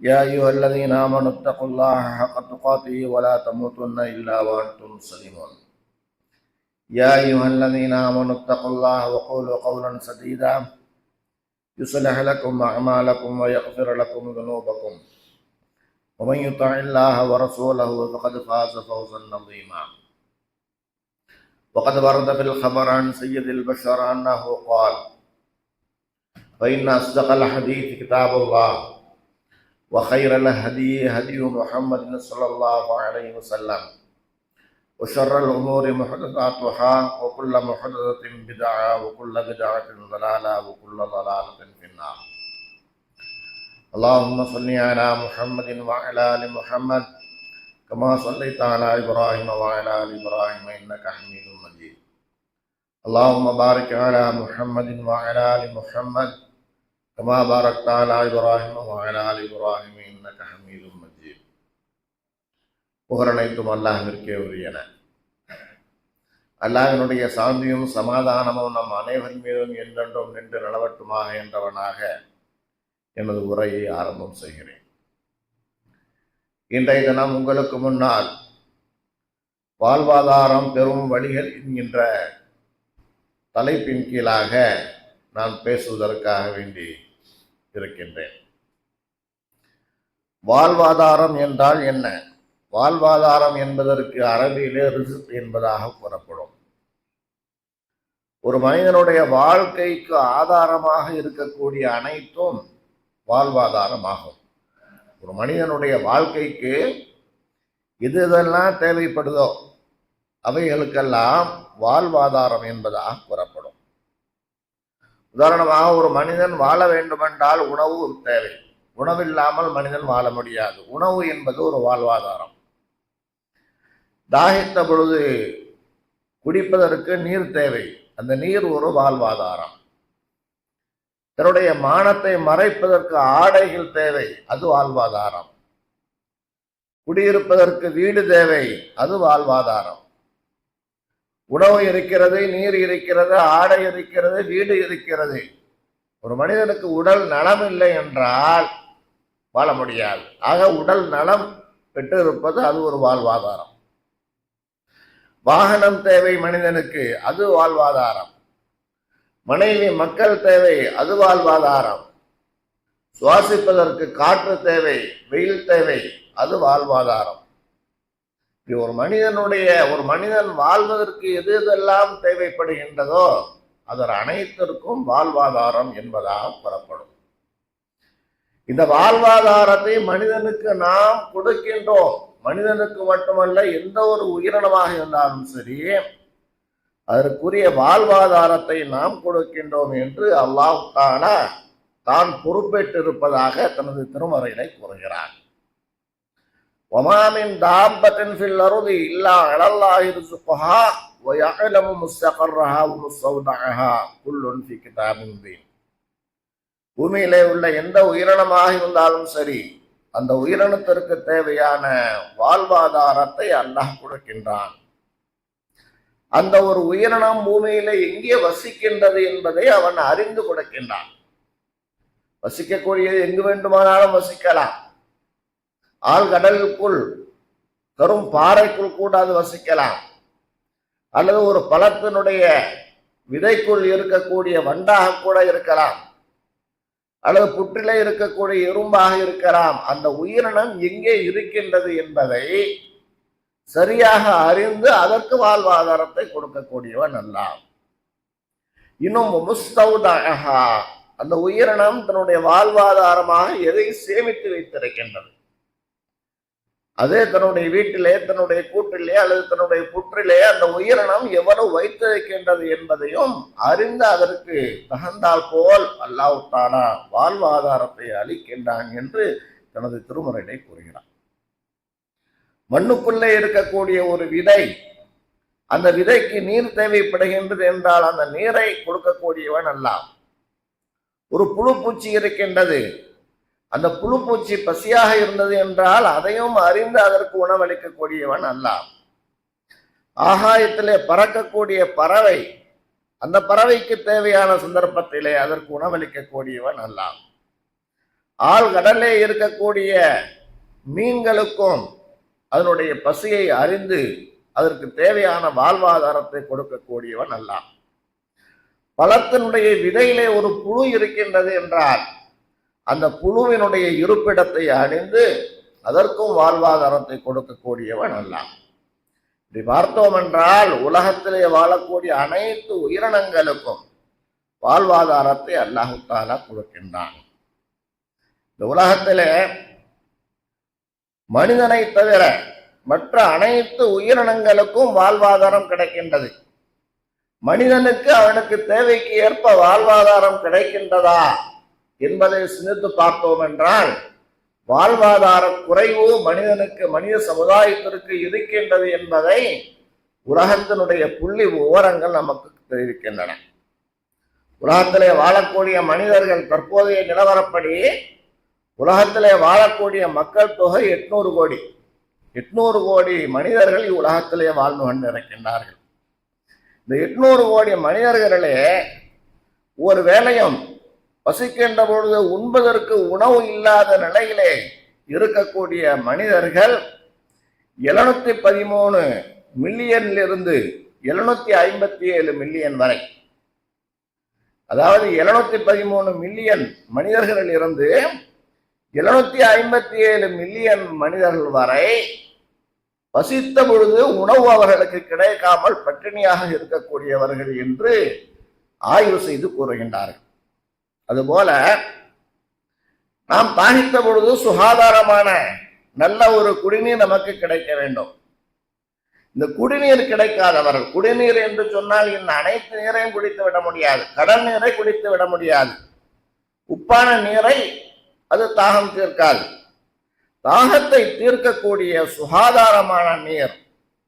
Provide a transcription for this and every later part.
يا أيها الذين آمنوا اتقوا الله حق تقاته ولا تموتن إلا وأنتم مسلمون. يا أيها الذين آمنوا اتقوا الله وقولوا قولا سديدا يصلح لكم أعمالكم ويغفر لكم ذنوبكم ومن يطع الله ورسوله فقد فاز فوزا عظيما. وقد ورد في الخبر عن سيد البشر أنه قال: فإن أصدق الحديث كتاب الله وخير الهدي هدي محمد صلى الله عليه وسلم وشر الأمور محدثاتها وكل محدثة بدعة وكل بدعة ضلالة وكل ضلالة في النار. اللهم صل على محمد وعلى آل محمد كما صليت على إبراهيم وعلى آل إبراهيم إنك حميد مجيد. اللهم بارك على محمد وعلى آل محمد كما باركت على إبراهيم وعلى آل إبراهيم إنك حميد مجيد. புகழனைத்தும் அல்லாஹ்விற்கே உரியன. அல்லாஹ்வினுடைய சாந்தியும் சமாதானமும் நம் அனைவரின் மீதும் என்றென்றும் நின்று நிலவட்டுமாக என்றவனாக எனது உரையை ஆரம்பம் செய்கிறேன். இன்றைய தினம் உங்களுக்கு முன்னால் வாழ்வாதாரம் பெறும் வழிகள் என்கின்ற தலைப்பின் கீழாக நான் பேசுவதற்காக வேண்டி இருக்கின்றேன். வாழ்வாதாரம் என்றால் என்ன? வாழ்வாதாரம் என்பதற்கு அரபியிலே ரிஸ்க் என்பதாக கூறப்படும். ஒரு மனிதனுடைய வாழ்க்கைக்கு ஆதாரமாக இருக்கக்கூடிய அனைத்தும் வாழ்வாதாரமாகும். ஒரு மனிதனுடைய வாழ்க்கைக்கு எது எதெல்லாம் தேவைப்படுதோ அவைகளுக்கெல்லாம் வாழ்வாதாரம் என்பதாக கூறப்படும். உதாரணமாக, ஒரு மனிதன் வாழ வேண்டுமென்றால் உணவு தேவை. உணவில்லாமல் மனிதன் வாழ முடியாது. உணவு என்பது ஒரு வாழ்வாதாரம். தாகித்த பொழுது குடிப்பதற்கு நீர் தேவை. அந்த நீர் ஒரு வாழ்வாதாரம். தன்னுடைய மானத்தை மறைப்பதற்கு ஆடைகள் தேவை. அது வாழ்வாதாரம். குடியிருப்பதற்கு வீடு தேவை. அது வாழ்வாதாரம். உணவு இருக்கிறது, நீர் இருக்கிறது, ஆடை இருக்கிறது, வீடு இருக்கிறது. ஒரு மனிதனுக்கு உடல் நலம் இல்லை என்றால் வாழ முடியாது. ஆக உடல் நலம் பெற்று இருப்பது அது ஒரு வாழ்வாதாரம். வாகனம் தேவை மனிதனுக்கு, அது வாழ்வாதாரம். மனைவி மக்கள் தேவை, அது வாழ்வாதாரம். சுவாசிப்பதற்கு காற்று தேவை, வெயில் தேவை, அது வாழ்வாதாரம். ஒரு மனிதன் வாழ்வதற்கு எது எதெல்லாம் தேவைப்படுகின்றதோ அதன் அனைத்திற்கும் வாழ்வாதாரம் என்பதாக கூறப்படும். இந்த வாழ்வாதாரத்தை மனிதனுக்கு நாம் கொடுக்கின்றோம். மனிதனுக்கு மட்டுமல்ல, எந்த ஒரு உயிரினமாக இருந்தாலும் சரி அதற்குரிய வாழ்வாதாரத்தை நாம் கொடுக்கின்றோம் என்று அல்லாஹ் தஆலா தான் பொறுப்பேற்றிருப்பதாக தனது திருமறையிலே கூறுகிறார். وَمَا مِنْ دَابَّةٍ فِي الْأَرْضِ إِلَّا عَلَى اللَّهِ رِزْقُهَا وَيَعْلَمُ مُسْتَقَرَّهَا وَمُسْتَوْدَعَهَا كُلٌّ فِي كِتَابٍ مُبِينٍ. பூமியிலே உள்ள எந்த உயிரினமாக இருந்தாலும் சரி அந்த உயிரினத்திற்கு தேவையான வாழ்வாதாரத்தை அல்லாஹ் கொடுக்கின்றான். அந்த ஒரு உயிரினம் பூமியிலே எங்கே வசிக்கின்றது என்பதை அவன் அறிந்து கொடுக்கின்றான். வசிக்கக்கூடியது எங்கு வேண்டுமானாலும் வசிக்கலாம். ஆழ்கடலுக்குள் கரும் பாறைக்குள் கூட அது வசிக்கலாம். அல்லது ஒரு பழத்தினுடைய விதைக்குள் இருக்கக்கூடிய வண்டாக கூட இருக்கலாம். அல்லது புற்றிலே இருக்கக்கூடிய எறும்பாக இருக்கலாம். அந்த உயிரினம் எங்கே இருக்கின்றது என்பதை சரியாக அறிந்து அதற்கு வாழ்வாதாரத்தை கொடுக்கக்கூடியவன் அல்லாஹ். இன்னும் முஸ்தௌதஹா, அந்த உயிரினம் தன்னுடைய வாழ்வாதாரமாக எதை சேமித்து வைத்திருக்கின்றது, அதே தன்னுடைய வீட்டிலே, தன்னுடைய கூட்டிலே அல்லது தன்னுடைய புற்றிலே அந்த உயிரினம் எவ்வளவு வைத்திருக்கின்றது என்பதையும் அறிந்து அதற்கு தகுந்தால் போல் அல்லாஹ் தஆலா வாழ்வாதாரத்தை அளிக்கின்றான் என்று தனது திருமறையிலே கூறுகிறார். மண்ணுக்குள்ளே இருக்கக்கூடிய ஒரு விதை, அந்த விதைக்கு நீர் தேவைப்படுகின்றது என்றால் அந்த நீரை கொடுக்கக்கூடியவன் அல்லாஹ். ஒரு புழு பூச்சி இருக்கின்றது, அந்த புழு பூச்சி பசியாக இருந்தது என்றால் அதையும் அறிந்து அதற்கு உணவளிக்கக்கூடியவன் அல்லாஹ். ஆகாயத்திலே பறக்கக்கூடிய பறவை, அந்த பறவைக்கு தேவையான சந்தர்ப்பத்திலே அதற்கு உணவளிக்கக்கூடியவன் அல்லாஹ். ஆழ்கடலே இருக்கக்கூடிய மீன்களுக்கும் அதனுடைய பசியை அறிந்து அதற்கு தேவையான வாழ்வாதாரத்தை கொடுக்கக்கூடியவன் அல்லாஹ். பழத்தினுடைய விதையிலே ஒரு புழு இருக்கின்றது என்றால் அந்த புழுவினுடைய இருப்பிடத்தை அறிந்து அதற்கும் வாழ்வாதாரத்தை கொடுக்கக்கூடியவன் அல்லாஹ். இப்படி பார்த்தோம் என்றால் உலகத்திலே வாழக்கூடிய அனைத்து உயிரினங்களுக்கும் வாழ்வாதாரத்தை அல்லாஹு தஆலா கொடுக்கின்றான். இந்த உலகத்திலே மனிதனை தவிர மற்ற அனைத்து உயிரினங்களுக்கும் வாழ்வாதாரம் கிடைக்கின்றது. மனிதனுக்கு அவனுக்கு தேவைக்கு ஏற்ப வாழ்வாதாரம் கிடைக்கின்றதா என்பதை சிந்தித்து பார்த்தோம் என்றால் வாழ்வாதார குறைவு மனிதனுக்கு, மனித சமுதாயத்திற்கு இருக்கின்றது என்பதை உலகத்தினுடைய புள்ளி விவரங்கள் நமக்கு தெரிவிக்கின்றன. உலகத்திலே வாழக்கூடிய மனிதர்கள் தற்போதைய நிலவரப்படி உலகத்திலே வாழக்கூடிய மக்கள் தொகை 800 கோடி. 800 கோடி மனிதர்கள் இவ்வுலகத்திலே வாழ்ந்து கொண்டிருக்கின்றார்கள். இந்த 800 கோடி மனிதர்களே ஒரு வேளையும் வசிக்கின்ற பொழுது உண்பதற்கு உணவு இல்லாத நிலையிலே இருக்கக்கூடிய மனிதர்கள் 713 மில்லியனிலிருந்து 757 மில்லியன் வரை, அதாவது 713 மில்லியன் மனிதர்களில் இருந்து 757 மில்லியன் மனிதர்கள் வரை பசித்த பொழுது உணவு அவர்களுக்கு கிடைக்காமல் பட்டினியாக இருக்கக்கூடியவர்கள் என்று ஆய்வு செய்து கூறுகின்றார்கள். அதுபோல நாம் தாகித்த பொழுது சுகாதாரமான நல்ல ஒரு குடிநீர் நமக்கு கிடைக்க வேண்டும். இந்த குடிநீர் கிடைக்காதவர்கள், குடிநீர் என்று சொன்னால் இந்த அனைத்து நீரையும் குடித்து விட முடியாது, கடல் நீரை குடித்து விட முடியாது, உப்பான நீரை அது தாகம் தீர்க்காது. தாகத்தை தீர்க்கக்கூடிய சுகாதாரமான நீர்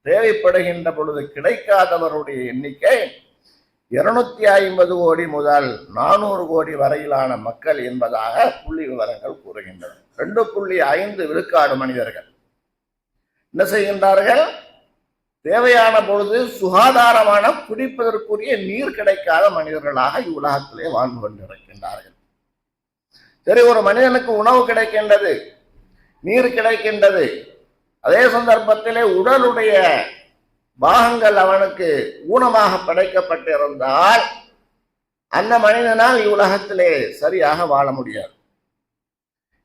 தேவைப்படுகின்ற பொழுது கிடைக்காதவருடைய எண்ணிக்கை 250 கோடி முதல் 400 கோடி வரையிலான மக்கள் என்பதாக புள்ளி விவரங்கள் கூறுகின்றன. 2.5 விழுக்காடு மனிதர்கள் என்ன செய்கின்றார்கள்? தேவையான பொழுது சுகாதாரமான குடிப்பதற்குரிய நீர் கிடைக்காத மனிதர்களாக இவ்வுலகத்திலே வாழ்ந்து கொண்டிருக்கின்றார்கள். சரி, ஒரு மனிதனுக்கு உணவு கிடைக்கின்றது, நீர் கிடைக்கின்றது, அதே சந்தர்ப்பத்திலே உடலுடைய பாகங்கள் அவனுக்கு ஊனமாக படைக்கப்பட்டிருந்தால் அந்த மனிதனால் இவ்வுலகத்திலே சரியாக வாழ முடியாது.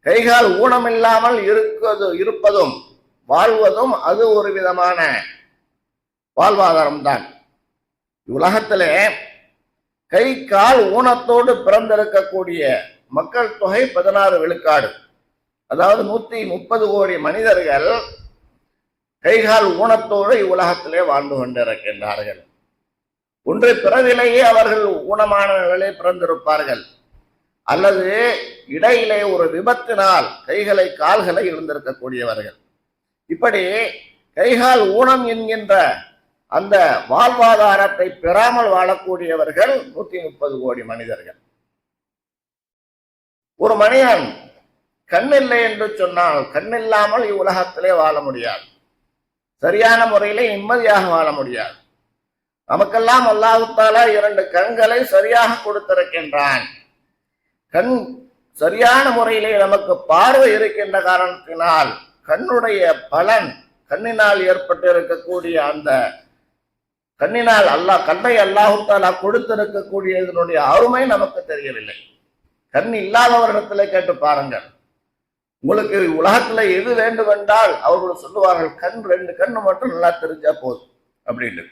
கைகால் ஊனமில்லாமல் இருப்பதும் வாழ்வதும் அது ஒரு விதமான வாழ்வாதாரம் தான். இவ்வுலகத்திலே கை கால் ஊனத்தோடு பிறந்திருக்கக்கூடிய மக்கள் தொகை 16 விழுக்காடு, அதாவது 130 கோடி மனிதர்கள் கைகால் ஊனத்தோடு இவ்வுலகத்திலே வாழ்ந்து கொண்டிருக்கின்றார்கள். ஒன்று பிறவிலேயே அவர்கள் ஊனமான நிலையில் பிறந்திருப்பார்கள், அல்லது இடையிலே ஒரு விபத்தினால் கைகளை கால்களை இழந்திருக்கக்கூடியவர்கள். இப்படி கைகால் ஊனம் என்கின்ற அந்த வாழ்வாதாரத்தை பெறாமல் வாழக்கூடியவர்கள் 130 கோடி மனிதர்கள். ஒரு மனிதன் கண்ணில்லை என்று சொன்னால் கண்ணில்லாமல் இவ்வுலகத்திலே வாழ முடியாது, சரியான முறையிலே நிம்மதியாக வாழ முடியாது. நமக்கெல்லாம் அல்லாஹ் தஆலா 2 கண்களை சரியாக கொடுத்திருக்கின்றான். கண் சரியான முறையிலே நமக்கு பார்வை இருக்கின்ற காரணத்தினால் கண்ணுடைய பலன், கண்ணினால் ஏற்பட்டு இருக்கக்கூடிய அந்த கண்ணினால் கண்ணை அல்லாஹ் தஆலா கொடுத்திருக்கக்கூடிய இதனுடைய அருமை நமக்கு தெரியவில்லை. கண் இல்லாதவரிடத்திலே கேட்டு பாருங்கள், உங்களுக்கு உலகத்துல எது வேண்டும் என்றால் அவர்கள் சொல்லுவார்கள், கண் 2 கண்ணு மட்டும் நல்லா தெரிஞ்சா போதும் அப்படின்னு.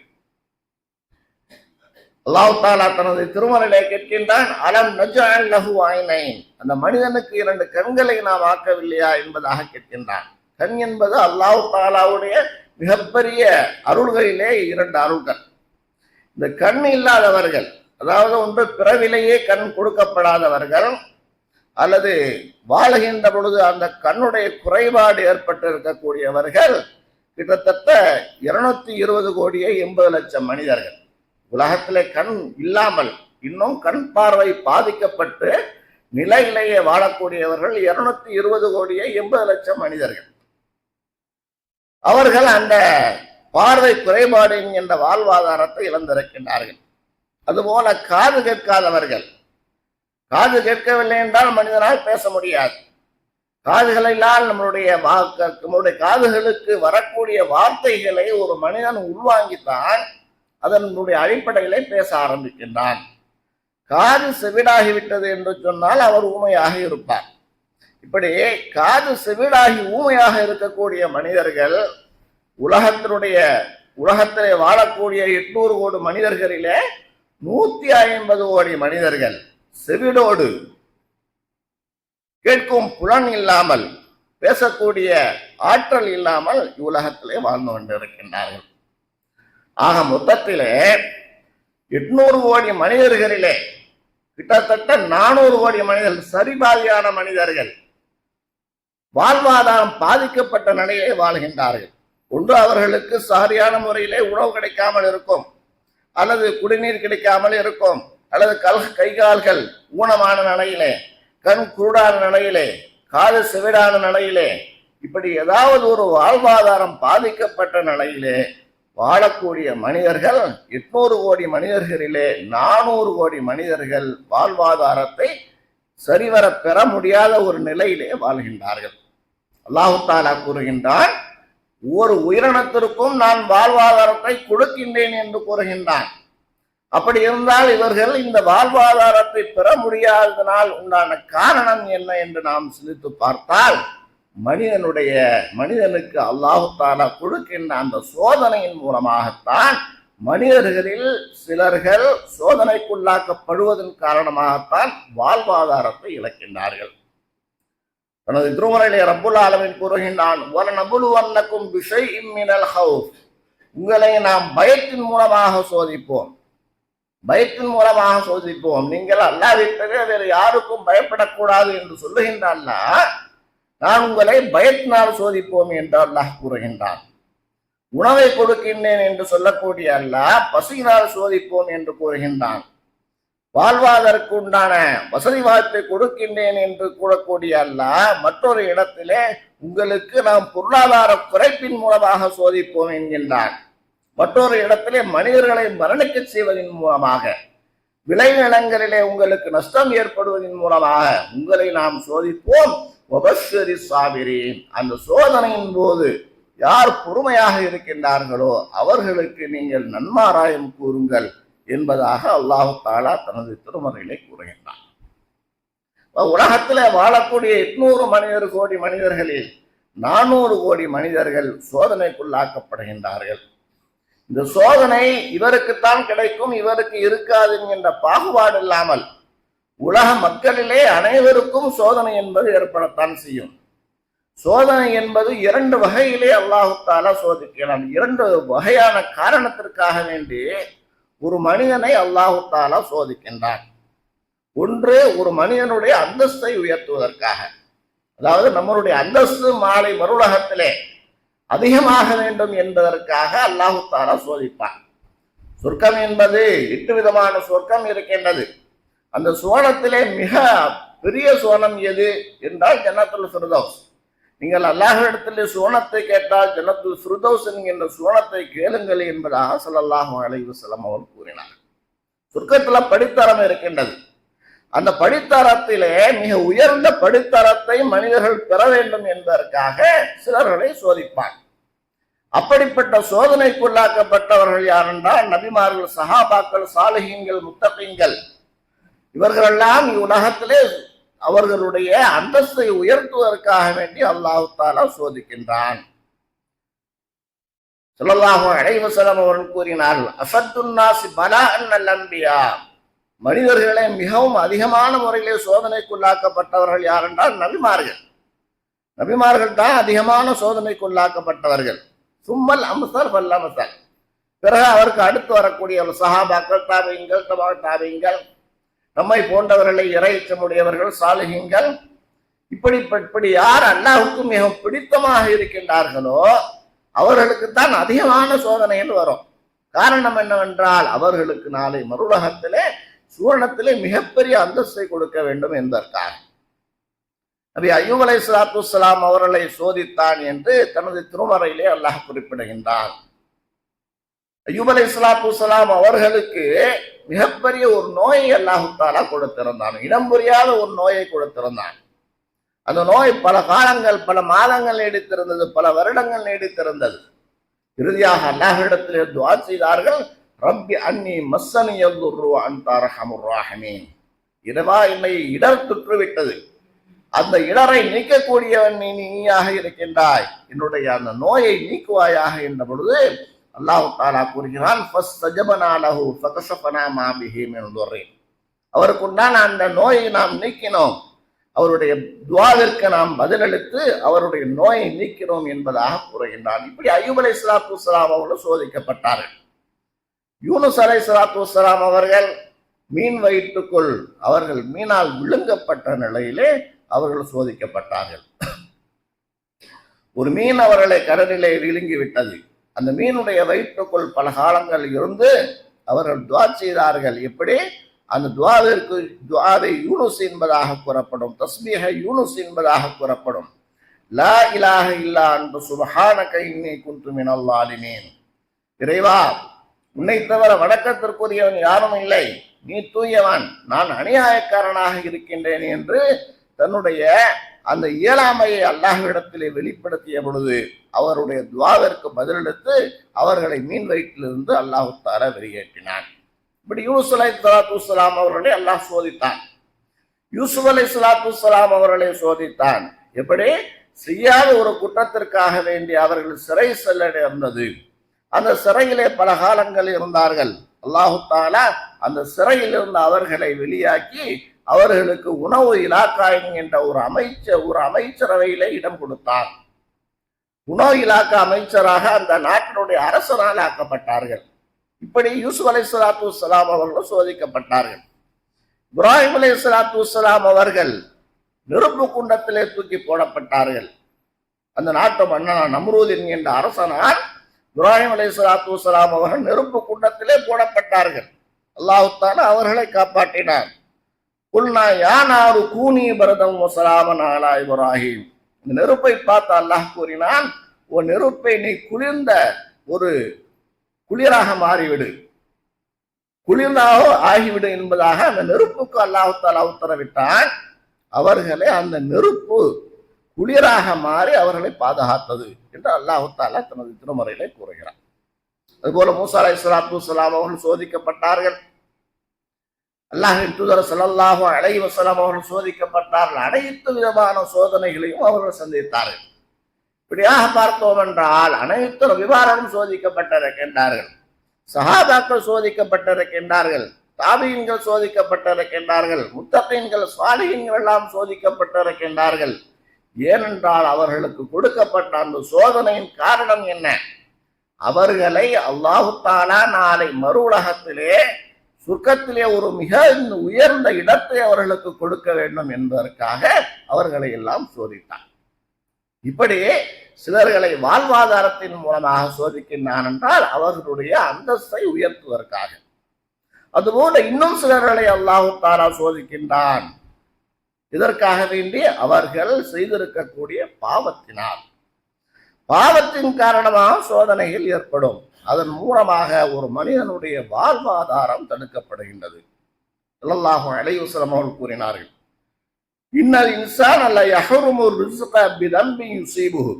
அல்லாஹ் தஆலா தனது திருமறையிலே கேட்கின்றான், அலம் நஜ்அல் லஹு ஐனைன், அந்த மனிதனுக்கு 2 கண்களை நாம் ஆக்கவில்லையா என்பதாக கேட்கின்றான். கண் என்பது அல்லாஹ் தஆலாவுடைய மிகப்பெரிய அருள்களிலே 2 அருள்கள். இந்த கண் இல்லாதவர்கள், அதாவது ஒன்று பிறவிலேயே கண் கொடுக்கப்படாதவர்கள், அல்லது வாழுகின்ற பொழுது அந்த கண்ணுடைய குறைபாடு ஏற்பட்டு இருக்கக்கூடியவர்கள் கிட்டத்தட்ட 220 கோடியே 80 லட்சம் மனிதர்கள். உலகத்திலே கண் இல்லாமல் இன்னும் கண் பார்வை பாதிக்கப்பட்டு நிலையிலேயே வாழக்கூடியவர்கள் 220 கோடியே 80 லட்சம் மனிதர்கள். அவர்கள் அந்த பார்வை குறைபாடு என்கின்ற வாழ்வாதாரத்தை இழந்திருக்கின்றார்கள். அதுபோல காது கேட்காதவர்கள், காது கேட்கவில்லை என்றால் மனிதனால் பேச முடியாது. காதுகளினால் நம்மளுடைய காதுகளுக்கு வரக்கூடிய வார்த்தைகளை ஒரு மனிதன் உள்வாங்கித்தான் அதனுடைய அடிப்படையிலே பேச ஆரம்பிக்கின்றான். காது செவிடாகிவிட்டது என்று சொன்னால் அவர் ஊமையாக இருப்பார். இப்படி காது செவிடாகி ஊமையாக இருக்கக்கூடிய மனிதர்கள் உலகத்திலே வாழக்கூடிய 800 கோடி மனிதர்களிலே 150 கோடி மனிதர்கள் செவிடோடு, கேட்கும் புலன் இல்லாமல், பேசக்கூடிய ஆற்றல் இல்லாமல் இவ்வுலகத்திலே வாழ்ந்து கொண்டிருக்கின்றார்கள். ஆக மொத்தத்திலே 800 கோடி மனிதர்களிலே கிட்டத்தட்ட 400 கோடி மனிதர்கள், சரிபாதியான மனிதர்கள் வாழ்வாதாரம் பாதிக்கப்பட்ட நிலையை வாழ்கின்றார்கள். ஒன்று, அவர்களுக்கு சரியான முறையிலே உணவு கிடைக்காமல் இருக்கும், அல்லது குடிநீர் கிடைக்காமல் இருக்கும், அல்லது கைகால்கள் ஊனமான நிலையிலே, கண் குருடான நிலையிலே, காது செவிடான நிலையிலே, இப்படி ஏதாவது ஒரு வாழ்வாதாரம் பாதிக்கப்பட்ட நிலையிலே வாழக்கூடிய மனிதர்கள் 800 கோடி மனிதர்களிலே 400 கோடி மனிதர்கள் வாழ்வாதாரத்தை சரிவர பெற முடியாத ஒரு நிலையிலே வாழ்கின்றார்கள். அல்லாஹ் தஆலா கூறுகின்றான், ஒவ்வொரு உயிரினத்திற்கும் நான் வாழ்வாதாரத்தை கொடுக்கின்றேன் என்று கூறுகின்றான். அப்படி இருந்தால் இவர்கள் இந்த வாழ்வாதாரத்தை பெற முடியாததனால் உண்டான காரணம் என்ன என்று நாம் சிந்தித்து பார்த்தால், மனிதனுக்கு அல்லாஹ் தஆலா கொடுக்கின்ற அந்த சோதனையின் மூலமாகத்தான் மனிதர்களில் சிலர்கள் சோதனைக்குள்ளாக்கப்படுவதன் காரணமாகத்தான் வாழ்வாதாரத்தை இழக்கின்றார்கள். தனது திருமறையிலே ரப்புல் ஆலமீன் கூறுகின்றான், வலனபுலுவன்னக்கும் பிஷைஇம் மினல் ஹௌஃப், உங்களை நாம் பயத்தின் மூலமாக சோதிப்போம். நீங்கள் அல்லாஹ்வை தவிர வேறு யாருக்கும் பயப்படக்கூடாது என்று சொல்லுகின்ற அல்லாஹ், நான் உங்களை பயத்தினால் சோதிப்போம் என்று அல்லாஹ் கூறுகின்றான். உணவை கொடுக்கின்றேன் என்று சொல்லக்கூடிய அல்லாஹ் பசியினால் சோதிப்போம் என்று கூறுகின்றான். வாழ்வாதற்கு உண்டான வசதி வாய்ப்பை கொடுக்கின்றேன் என்று கூறக்கூடிய அல்லாஹ் மற்றொரு இடத்திலே உங்களுக்கு நாம் பொருளாதார குறைப்பின் மூலமாக சோதிப்போம் என்கின்றான். மற்றொரு இடத்திலே மனிதர்களை மரணிக்க செய்வதன் மூலமாக, விளைநிலங்களிலே உங்களுக்கு நஷ்டம் ஏற்படுவதன் மூலமாக உங்களை நாம் சோதிப்போம். அந்த சோதனையின் போது யார் பொறுமையாக இருக்கின்றார்களோ அவர்களுக்கு நீங்கள் நன்மாராயம் கூறுங்கள் என்பதாக அல்லாஹ் தஆலா தனது திருமறையிலே கூறுகின்றான். உலகத்தில் வாழக்கூடிய 800 கோடி மனிதர்களில் 400 கோடி மனிதர்கள் சோதனைக்குள்ளாக்கப்படுகின்றார்கள். இந்த சோதனை இவருக்குத்தான் கிடைக்கும், இவருக்கு இருக்காது என்கின்ற பாகுபாடு இல்லாமல் உலக மக்களிலே அனைவருக்கும் சோதனை என்பது ஏற்படத்தான் செய்யும். சோதனை என்பது 2 வகையிலே அல்லாஹ் தஆலா சோதிக்கிறான். 2 வகையான காரணத்திற்காக வேண்டி ஒரு மனிதனை அல்லாஹ் தஆலா சோதிக்கின்றான். ஒன்று, ஒரு மனிதனுடைய அந்தஸ்தை உயர்த்துவதற்காக, அதாவது நம்மளுடைய அந்தஸ்து மாலை மறுலகத்திலே அதிகமாக வேண்டும் என்பதற்காக அல்லாஹ் தஆலா சோதிப்பான். சொர்க்கம் என்பது 8 விதமான சொர்க்கம் இருக்கின்றது. அந்த சோனத்திலே மிக பெரிய சோனம் எது என்றால் ஜன்னத்துல் ஃபிர்தௌஸ். நீங்கள் அல்லாஹ்விடத்திலே சோனத்தை கேட்டால் ஜன்னத்துல் ஃபிர்தௌஸ் என்கின்ற சோனத்தை கேளுங்கள் என்பதாக ஸல்லல்லாஹு அலைஹி வஸல்லம் அவர்கள் கூறினார். சொர்க்கத்தில் படித்தரம் இருக்கின்றது. அந்த படித்தரத்திலே மிக உயர்ந்த படித்தரத்தை மனிதர்கள் பெற வேண்டும் என்பதற்காக சிலர்களை சோதிப்பார். அப்படிப்பட்ட சோதனைக்குள்ளாக்கப்பட்டவர்கள் யார் என்றால் நபிமார்கள், சஹாபாக்கள், சாலிஹீன்கள், முத்தகீன்கள். இவர்களெல்லாம் இவ்வுலகத்திலே அவர்களுடைய அந்தஸ்தை உயர்த்துவதற்காக வேண்டி அல்லாஹ் தஆலா சோதிக்கின்றான். ஸல்லல்லாஹு அலைஹி வஸல்லம் அவர்கள் கூறினார்கள், அஸத்துன் நாஸி பலாஅன் அல் அன்பியா, மனிதர்களே மிகவும் அதிகமான முறையிலே சோதனைக்குள்ளாக்கப்பட்டவர்கள் யார் என்றால் நபிமார்கள் தான் அதிகமான சோதனைக்குள்ளாக்கப்பட்டவர்கள். சும்மல் அம்சல் வல் அம்சல், பிறகு அவருக்கு அடுத்து வரக்கூடிய சஹாபாக்கள், தாபீன்கள், தாபீன்கள், நம்மை போன்றவர்களை இறைச்சமுடையவர்கள், சாலிஹீன்கள். இப்படி யார் அல்லாஹ்வுக்கு மிகவும் பிடித்தமாக இருக்கின்றார்களோ அவர்களுக்குத்தான் அதிகமான சோதனைகள் வரும். காரணம் என்னவென்றால் அவர்களுக்கு நாளை மறுலகத்திலே சுவனத்திலே மிகப்பெரிய அந்தஸ்தை கொடுக்க வேண்டும் என்பதற்காக நபி அய்யூப் அலைஹிஸ்ஸலாத்து வஸ்ஸலாம் அவர்களை சோதித்தான் என்று தனது திருமறையிலே அல்லாஹ் குறிப்பிடுகின்றான். அய்யூப் அலைஹிஸ்ஸலாத்து வஸ்ஸலாம் அவர்களுக்கு மிகப்பெரிய ஒரு நோயை அல்லாஹு தாலா கொடுத்திருந்தான். இனம் புரியாத ஒரு நோயை கொடுத்திருந்தான். அந்த நோய் பல காலங்கள், பல மாதங்கள் நீடித்திருந்தது, பல வருடங்கள் நீடித்திருந்தது. இறுதியாக அல்லாஹ்விடத்திலே துஆ செய்தார்கள், ரப்பி அன்னி மஸ்ஸனி யதுர்ரு அன்த அர்ஹமுர் ராஹிமீன். இறைவா, என்னை இடர் தொற்றுவிட்டது, அந்த இடரை நீக்கக்கூடியவன் நீயாக இருக்கின்றாய், என்னுடைய அந்த நோயை நீக்குவாயாக என்ற பொழுது அல்லாஹ் தஆலா கூறுகிறான், ஃபஸ்தஜபனா லஹு ஃபகஷஃபனா மா பிஹி மின் துர்ரி. அவருக்கு உண்டான அந்த நோயை நாம் நீக்கினோம், அவருடைய துஆவிற்கு நாம் பதிலளித்து அவருடைய நோயை நீக்கிறோம் என்பதாக கூறுகின்றான். இப்படி அய்யூப் அலைஹிஸ்ஸலாத்து வஸ்ஸலாம் அவர்கள் சோதிக்கப்பட்டார்கள். யூனுஸ் அலைஹிஸ்ஸலாத்து வஸ்ஸலாம் அவர்கள் மீன் வயிற்றுக்குள் அவர்கள் மீனால் விழுங்கப்பட்ட நிலையிலே அவர்கள் சோதிக்கப்பட்டார்கள். ஒரு மீன் அவர்களை கடலிலே விழுங்கி விட்டது. அந்த மீனுடைய வயிற்றுக்குள் பல காலங்கள் இருந்து அவர்கள் துஆ செய்தார்கள். எப்படி? அந்த துஆவிற்கு துஆவை யூனுஸ் என்பதாக கூறப்படும், தஸ்பீஹ யூனுஸ் என்பதாக கூறப்படும். லா இலாஹ இல்லா அன்த சுப்ஹானக இன்னி குன்து மினல் ஸாலிமீன். இறைவா, உன்னை தவிர வணக்கத்திற்குரியவன் யாரும் இல்லை, நீ தூயவன், நான் அநியாயக்காரனாக இருக்கின்றேன் என்று தன்னுடைய அந்த இயலாமையை அல்லாஹ்விடத்திலே வெளிப்படுத்திய பொழுது அவருடைய துஆவிற்கு பதிலளித்து அவர்களை மீன் வயிற்றிலிருந்து அல்லாஹ் தஆலா வெளியேற்றினான். இப்படி யூனுஸ் அலைஹிஸ்ஸலாத்து வஸ்ஸலாம் அவர்களை அல்லாஹ் சோதித்தான். யூசுப் அலைஹிஸ்ஸலாத்து வஸ்ஸலாம் அவர்களை சோதித்தான். எப்படி? செய்யாத ஒரு குற்றத்திற்காக வேண்டி அவர்கள் சிறை செல்ல நேர்ந்தது. அந்த சிறையிலே பல காலங்கள் இருந்தார்கள். அல்லாஹ் தஆலா அந்த சிறையில் இருந்து அவர்களை வெளியாக்கி அவர்களுக்கு உணவு இலாக்கா என்ற ஒரு அமைச்சரவையிலே இடம் கொடுத்தார். உணவு இலாக்கா அமைச்சராக அந்த நாட்டினுடைய அரசனால் ஆக்கப்பட்டார்கள். இப்படி யூசுப் அலைஹிஸ்ஸலாத்து வஸ்ஸலாம் அவர்கள் சோதிக்கப்பட்டார்கள். இப்ராஹிம் அலைஹிஸ்ஸலாத்து வஸ்ஸலாம் அவர்கள் நெருப்பு குண்டத்திலே தூக்கி போடப்பட்டார்கள். அந்த நாட்டு மன்னன் நம்ரூத் என்கின்ற அரசனால் இப்ராஹிம் அலைஹிஸ்ஸலாத்து வஸ்ஸலாம் அவர்கள் நெருப்பு குண்டத்திலே போடப்பட்டார்கள். அல்லாஹ் தஆலா அவர்களை காப்பாற்றினார். குல்னா யா நாரு கூனி பரதம் வ ஸலாமன் அலா இப்ராஹிம். இந்த நெருப்பை பார்த்து அல்லாஹ் கூறினான், ஓ நெருப்பை நீ குளிர்ந்த ஒரு குளிராக மாறிவிடு, குளிர்ந்தாக ஆகிவிடு என்பதாக அந்த நெருப்புக்கு அல்லாஹ் தஆலா உத்தரவிட்டான். அவர்களை அந்த நெருப்பு குளிராக மாறி அவர்களை பாதுகாத்தது என்று அல்லாஹ் தஆலா தனது திருமறையிலே கூறுகிறார். அதுபோல மூசா அலைஹிஸ்ஸலாத்து வஸ்ஸலாம் அவர்கள் சோதிக்கப்பட்டார்கள். அல்லாஹ்வின் தூதர் ஸல்லல்லாஹு அலைஹி வஸல்லம் அவர்கள் சோதிக்கப்பட்டார்கள். அனைத்து விதமான சோதனைகளையும் அவர்கள் சந்தித்தார்கள். இப்படியாக பார்த்தோம் என்றால் அனைத்து நபிமார்களும் சோதிக்கப்பட்டிருக்கின்றார்கள், சஹாபாக்கள் சோதிக்கப்பட்டிருக்கின்றார்கள், தாபீன்கள் சோதிக்கப்பட்டிருக்கின்றார்கள், முத்தகீன்கள் சாலிஹீன்கள் எல்லாம் சோதிக்கப்பட்டிருக்கின்றார்கள். ஏனென்றால் அவர்களுக்கு கொடுக்கப்பட்ட அந்த சோதனையின் காரணம் என்ன? அவர்களை அல்லாஹ் தஆலா நாளை மறு உலகத்திலே சொர்க்கத்திலே ஒரு மிக உயர்ந்த இடத்தை அவர்களுக்கு கொடுக்க வேண்டும் என்பதற்காக அவர்களை எல்லாம் சோதித்தார். இப்படி சிலர்களை வாழ்வாதாரத்தின் மூலமாக சோதிக்கின்றான் என்றால் அவர்களுடைய அந்தஸ்தை உயர்த்துவதற்காக. அதுபோல இன்னும் சிலர்களை அல்லாஹ் தஆலா சோதிக்கின்றான். இதற்காக வேண்டி அவர்கள் செய்திருக்கக்கூடிய பாவத்தின் காரணமாக சோதனைகள் ஏற்படும். அதன் மூலமாக ஒரு மனிதனுடைய வாழ்வாதாரம் தடுக்கப்படுகின்றது. ஸல்லல்லாஹு அலைஹி வஸல்லம் அவர்கள் கூறினார்கள், இன்னல் இன்சான லா யஹ்ருமு ரிஸ்க பிதம்பி யுஸீபுஹு.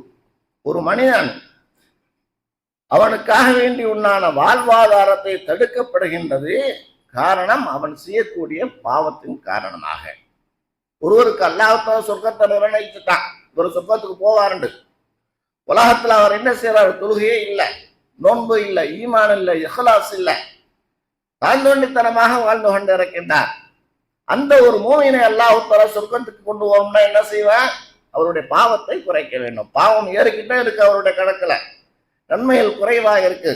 ஒரு மனிதன் அவனுக்காக வேண்டி உண்டான வாழ்வாதாரத்தை தடுக்கப்படுகின்றது காரணம் அவன் செய்யக்கூடிய பாவத்தின் காரணமாக. ஒருவருக்கு அல்லாஹ் தஆலா சொர்க்கத்தை நிர்ணயிச்சுட்டான், ஒரு சொர்க்கத்துக்கு போவாருண்டு. உலகத்துல அவர் என்ன செய்யறாரு? தொழுகையே இல்லை, நோன்பு இல்லை, ஈமான் இல்லை, இஹ்லாஸ் இல்லை, தாழ்ந்தோண்டித்தனமாக வாழ்ந்து கொண்டு இருக்கின்றார். அந்த ஒரு மூமினை அல்லாஹ் தஆலா சொர்க்கத்துக்கு கொண்டு போகணும்னா என்ன செய்வான்? அவருடைய பாவத்தை குறைக்க வேண்டும். பாவம் ஏறிக்கிட்டே இருக்கு, அவருடைய கணக்குல நன்மைகள் குறைவாக இருக்கு.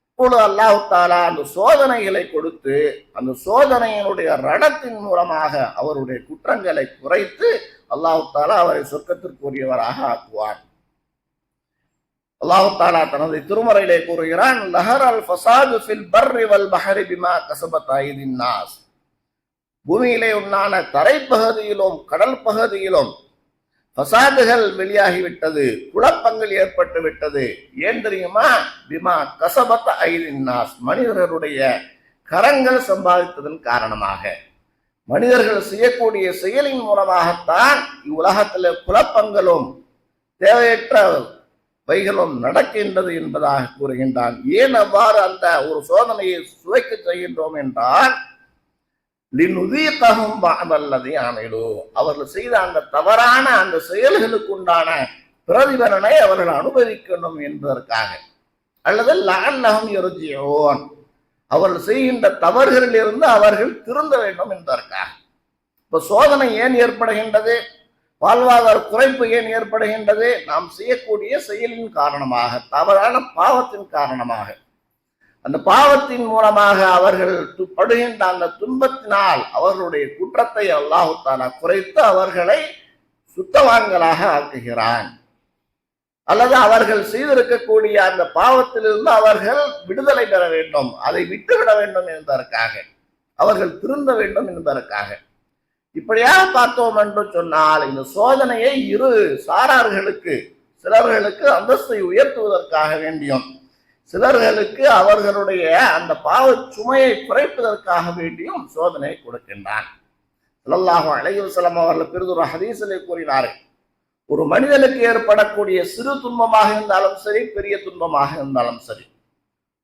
இப்பொழுது அல்லாஹ் தஆலா அந்த சோதனைகளை கொடுத்து அந்த சோதனையினுடைய ரணத்தின் மூலமாக அவருடைய குற்றங்களை குறைத்து அல்லாஹ் தஆலா அவரை சொர்க்கத்திற்குரியவராக ஆக்குவார். அல்லாஹ் தஆலா தனது திருமறையிலே கூறுகிறான், லஹரல் ஃபஸாது ஃபில் பர்ரி வல் பஹரி பிமா கஸபத் ஐதின் நாஸ். பூமியிலே உண்டான தரைப்பகுதியிலும் கடல் பகுதியிலும் ஃபசாதுகள் வெளியாகிவிட்டது, குழப்பங்கள் ஏற்பட்டு விட்டது. ஏன் தெரியுமா? பிமா கஸபத் ஐதின் நாஸ், மனிதர்களுடைய கரங்கள் சம்பாதித்ததன் காரணமாக, மனிதர்கள் செய்யக்கூடிய செயலின் மூலமாகத்தான் இவ்வுலகத்தில் குழப்பங்களும் தேவையற்ற வைகளும் நடக்கின்றது என்பதாக கூறுகின்றான். ஏன் அவ்வாறு அந்த ஒரு சோதனையை சுவைக்க செய்கின்றோம் என்றால், லினுதீகஹும் பஅதல்லதி அமிலு, அவர்கள் செய்த அந்த தவறான அந்த செயல்களுக்கு உண்டான பிரதிபலனை அவர்கள் அனுபவிக்கணும் என்பதற்காக, அல்லது லஅல்லஹும் யர்ஜிஊன், அவர்கள் செய்கின்ற தவறுகளில் இருந்து அவர்கள் திருந்த வேண்டும் என்பதற்காக. இப்ப சோதனை ஏன் ஏற்படுகின்றது? வாழ்வாதார குறைப்பு ஏன் ஏற்படுகின்றது? நாம் செய்யக்கூடிய செயலின் காரணமாக, தவறான பாவத்தின் காரணமாக. அந்த பாவத்தின் மூலமாக அவர்கள் படுகின்ற அந்த துன்பத்தினால் அவர்களுடைய குற்றத்தை அல்லாஹ் தஆலா குறைத்து அவர்களை சுத்தவான்களாக ஆக்குகிறான். அல்லது அவர்கள் செய்திருக்கக்கூடிய அந்த பாவத்திலிருந்து அவர்கள் விடுதலை பெற வேண்டும், அதை விட்டுவிட வேண்டும் என்பதற்காக, அவர்கள் திருந்த வேண்டும் என்பதற்காக. இப்படியாக பார்த்தோம் என்று சொன்னால், இந்த சோதனையை இரு சாரார்களுக்கு, சிலர்களுக்கு அந்தஸ்தை உயர்த்துவதற்காக வேண்டியும், சிலர்களுக்கு அவர்களுடைய அந்த பாவ சுமையை குறைப்பதற்காக வேண்டியும் சோதனை கொடுக்கின்றான். ஸல்லல்லாஹு அலைஹி வஸல்லம் அவர்கள் பெரிதொரு ஹதீஸிலே கூறினார்கள், ஒரு மனிதனுக்கு ஏற்படக்கூடிய சிறு துன்பமாக இருந்தாலும் சரி, பெரிய துன்பமாக இருந்தாலும் சரி,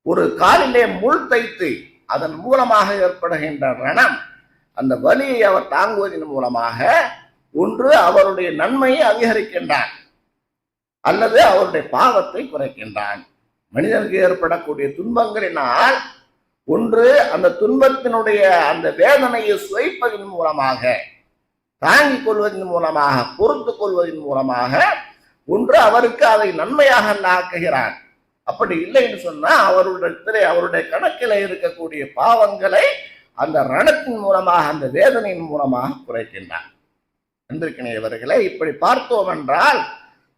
ஒரு காலிலே முள் தைத்து அதன் மூலமாக ஏற்படுகின்ற ரணம், அந்த வலியை அவர் தாங்குவதன் மூலமாக ஒன்று அவருடைய நன்மையை அதிகரிக்கின்றான், அல்லது அவருடைய பாவத்தை குறைக்கின்றான். மனிதனுக்கு ஏற்படக்கூடிய துன்பங்களினால் ஒன்று அந்த துன்பத்தினுடைய அந்த வேதனையை சுவைப்பதன் மூலமாக, தாங்கிக் கொள்வதன் மூலமாக, பொறுத்து கொள்வதன் மூலமாக ஒன்று அவருக்கு அதை நன்மையாக ஆக்குகிறான். அப்படி இல்லை என்று சொன்னா அவருடைய கணக்கில் இருக்கக்கூடிய பாவங்களை அந்த ரணத்தின் மூலமாக, அந்த வேதனையின் மூலமாக குறைக்கின்றான். அன்பிற்கினியவர்களே, இப்படி பார்த்தோம் என்றால்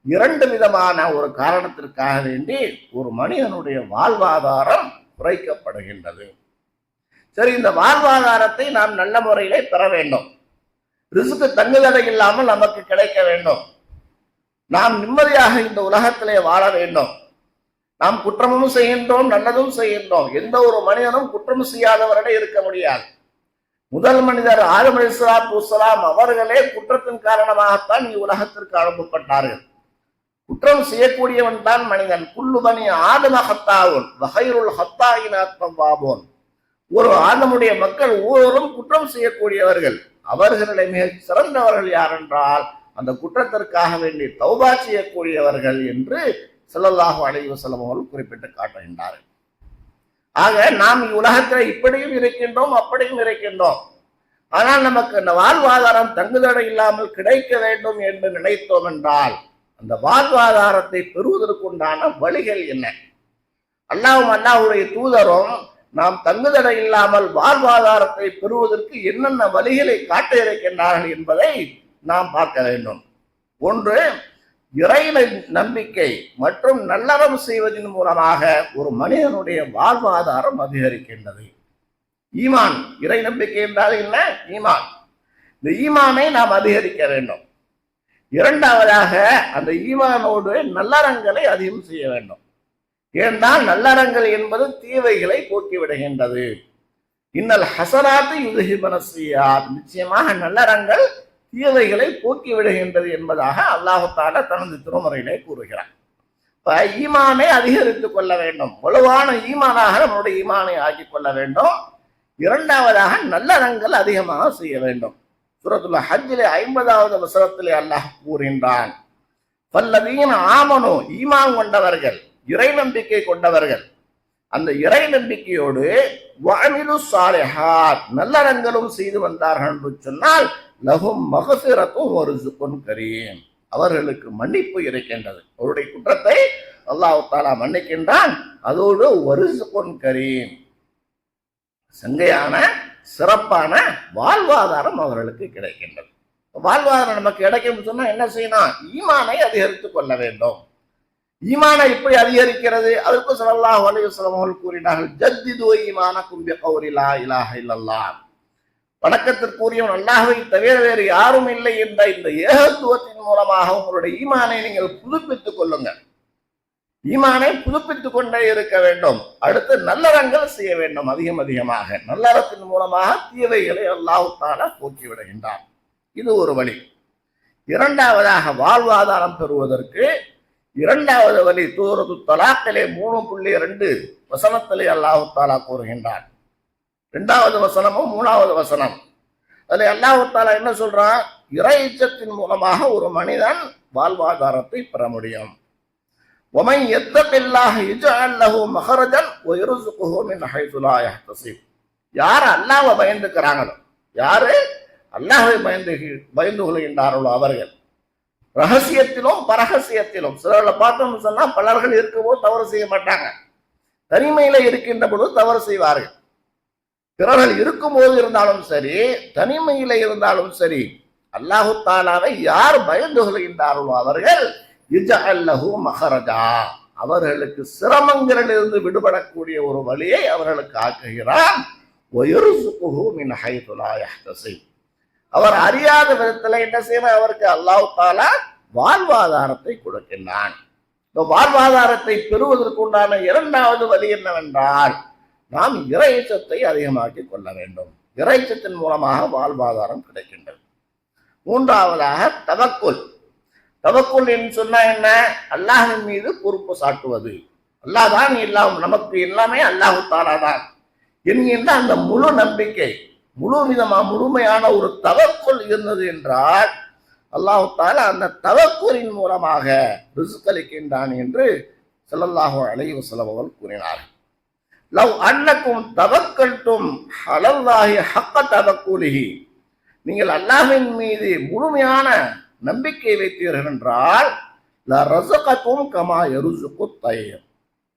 இரண்டு விதமான ஒரு காரணத்திற்காக வேண்டி ஒரு மனிதனுடைய வாழ்வாதாரம் குறைக்கப்படுகின்றது. சரி, இந்த வாழ்வாதாரத்தை நாம் நல்ல முறையிலே பெற வேண்டும். ரிஸ்க் தங்குதடை இல்லாமல் நமக்கு கிடைக்க வேண்டும். நாம் நிம்மதியாக இந்த உலகத்திலே வாழ வேண்டும். நாம் குற்றமும் செய்கின்றோம், நல்லதும் செய்கின்றோம். எந்த ஒரு மனிதனும் குற்றம் செய்யாதவரிடம் இருக்க முடியாது. முதல் மனிதர் ஆதம் அலைஹிஸ்ஸலாத்து வஸ்ஸலாம் அவர்களே குற்றத்தின் காரணமாகத்தான் உலகத்திற்கு அனுப்பப்பட்டார்கள். குற்றம் செய்யக்கூடியவன் தான் மனிதன். குல்லு பனி ஆதம ஹத்தாவுன் வகைருல் ஹத்தாயின தவ்வாபூன். ஒரு ஆதமுடைய மக்கள் ஒவ்வொருவரும் குற்றம் செய்யக்கூடியவர்கள். அவர்களை மிக சிறந்தவர்கள் யார் என்றால் அந்த குற்றத்திற்காக வேண்டி தௌபா செய்யக்கூடியவர்கள் என்று ஸல்லல்லாஹு அலைஹி வஸல்லம் அவர்கள் குறிப்பிட்டு காட்டுகின்றார்கள். ஆக நாம் உலகத்தில் இப்படியும் இருக்கின்றோம், அப்படியும் இருக்கின்றோம். ஆனால் நமக்கு அந்த வாழ்வாதாரம் தங்குதடை இல்லாமல் கிடைக்க வேண்டும் என்று நினைத்தோம் என்றால் அந்த வாழ்வாதாரத்தை பெறுவதற்குண்டான வழிகள் என்ன? அல்லாஹ்வும் அல்லாஹ்வுடைய தூதரும் நாம் தங்குதடை இல்லாமல் வாழ்வாதாரத்தை பெறுவதற்கு என்னென்ன வழிகளை காட்ட இருக்கின்றார்கள் என்பதை நாம் பார்க்க வேண்டும். ஒன்று, இறை நம்பிக்கை மற்றும் நல்லறம் செய்வதன் மூலமாக ஒரு மனிதனுடைய வாழ்வாதாரம் அதிகரிக்கின்றது. ஈமான், இறை நம்பிக்கை என்றால் என்ன? ஈமான். இந்த ஈமானை நாம் அதிகரிக்க வேண்டும். இரண்டாவதாக அந்த ஈமானோடு நல்லறங்களை அதிகம் செய்ய வேண்டும். ஏனென்றால் நல்லறங்கள் என்பது தீவைகளை போக்கிவிடுகின்றது. இன்னல் ஹசனாத்து யுதுஹிபன ஸய்யிஆத், நிச்சயமாக நல்லறங்கள் தீவைகளை போக்கிவிடுகின்றது என்பதாக அல்லாஹ் தஆலா தனது திருமறையிலே கூறுகிறார். ஈமானை அதிகரித்துக் கொள்ள வேண்டும். வலுவான ஈமானாக நம்முடைய ஈமானை ஆக்கிக் கொள்ள வேண்டும். இரண்டாவதாக நல்லறங்கள் அதிகமாக செய்ய வேண்டும். சூரத்துல் ஹஜ்ஜிலே 50வது வசனத்திலே அல்லாஹ் கூறுகின்றான், வல்லதீன ஆமனு, ஈமான் கொண்டவர்கள், இறை நம்பிக்கை கொண்டவர்கள், அந்த இறை நம்பிக்கையோடு வஅமிலு ஸாலிஹாத், நல்லறங்களும் செய்து வந்தார்கள் என்று சொன்னால் லஹும் மக்ஃபிரத்தும் வ ரிஸ்குன் கரீம், அவர்களுக்கு மன்னிப்பு இருக்கின்றது. அவருடைய குற்றத்தை அல்லாஹ் தஆலா மன்னிக்கின்றான். அதோடு வ ரிஸ்குன் கரீம், சங்கையான சிறப்பான வாழ்வாதாரம் அவர்களுக்கு கிடைக்கின்றது. வாழ்வாதாரம் நமக்கு கிடைக்கும் சொன்னா என்ன செய்யணும்? ஈமானை அதிகரித்துக் கொள்ள வேண்டும். ஈமானை எப்படி அதிகரிக்கிறது? அதற்கு ஸல்லல்லாஹு அலைஹி வஸல்லம் அவர்கள் கூறினார்கள், ஜத்திது ஈமானக்கும் பிகௌலி லா இலாஹ இல்லல்லாஹ், வணக்கத்திற்குரியவன் அல்லாஹ்வை தவிர வேறு யாரும் இல்லை என்ற இந்த ஏகத்துவத்தின் மூலமாக உங்களுடைய ஈமானை நீங்கள் புதுப்பித்துக் கொள்ளுங்கள். ஈமானை புதுப்பித்துக் கொண்டே இருக்க வேண்டும். அடுத்து நல்லறங்கள் செய்ய வேண்டும். அதிகமாக நல்லறத்தின் மூலமாக தீவைகளை அல்லாஹ் தஆலா போக்கி விடுகின்றான். இது ஒரு வழி. இரண்டாவதாக வாழ்வாதாரம் பெறுவதற்கு இரண்டாவது வழி சூரத்து தலாக்கிலே 3.2 வசனத்திலே அல்லாஹ் தஆலா கூறுகின்றான். இரண்டாவது வசனமும் மூணாவது வசனம். அதில் அல்லாஹ் தஆலா என்ன சொல்றான்? இறைச்சத்தின் மூலமாக ஒரு மனிதன் வாழ்வாதாரத்தை பெற முடியும். وَمَنْ يَتَّقِ اللَّهَ يَجْعَلْ لَهُ مَخْرَجًا وَيَرْزُقْهُ مِنْ حَيْثُ لَا يَحْتَسِبُ. யார் அல்லாஹ்வை பயந்துக்கிறாங்களோ, யாரு அல்லாஹ்வை பயந்து கொள்கின்றார்களோ அவர்கள் ரகசியத்திலும் பரகசியத்திலும். சிலர்களை பார்த்தோம்னு சொன்னா பலர்கள் இருக்கவோ தவறு செய்ய மாட்டாங்க, தனிமையில இருக்கின்ற பொழுது தவறு செய்வார்கள். பிறர்கள் இருக்கும்போது இருந்தாலும் சரி, தனிமையில இருந்தாலும் சரி, அல்லாஹு தஆலாவை யார் பயந்து கொள்கின்றார்களோ அவர்கள் யஜ்அல் லஹு மஹரஜா, அவர்களுக்கு சிரமங்களிலிருந்து விடுபடக்கூடிய ஒரு வழியை அவர்களுக்கு ஆக்குகிறான். வயர்ஸுகுஹு மின் ஹைது லா யஹ்தஸிப், அவர் அறியாத விதத்தில் என்ன செய்வார்? அவருக்கு அல்லாஹ் தஆலா வாழ்வாதாரத்தை கொடுக்கின்றான். இந்த வாழ்வாதாரத்தை பெறுவதற்குண்டான இரண்டாவது வழி என்னவென்றால், நாம் இறைச்சத்தை அதிகமாக்கிக் கொள்ள வேண்டும். இறைச்சத்தின் மூலமாக வாழ்வாதாரம் கிடைக்கின்றது. மூன்றாவதாக தவக்குல். தவக்குல் என்று சொன்னா என்ன? அல்லாஹ்வின் மீது பொறுப்பு சாட்டுவது. அல்லாஹ் தான் எல்லாம், நமக்கு எல்லாமே அல்லாஹ் தஆலா தான் என்கின்ற அந்த முழு நம்பிக்கை, முழுமையான ஒரு தவக்குல் இருந்தது என்றால் அல்லாஹ் தஆலா அந்த தவக்குலின் மூலமாக ரிஸ்க் அளிக்கின்றான் என்று ஸல்லல்லாஹு அலைஹி வஸல்லம் அவர்கள் கூறினார்கள். லவ் அன்னக்கும் தவக்கல்தும் அலல்லாஹி ஹக்க தவக்குலிஹி, நீங்கள் அல்லாஹ்வின் மீது முழுமையான நம்பிக்கை வைத்தீர்கள் என்றால் லரஸககும் கமா யர்ஸுகுத் தய்ர்,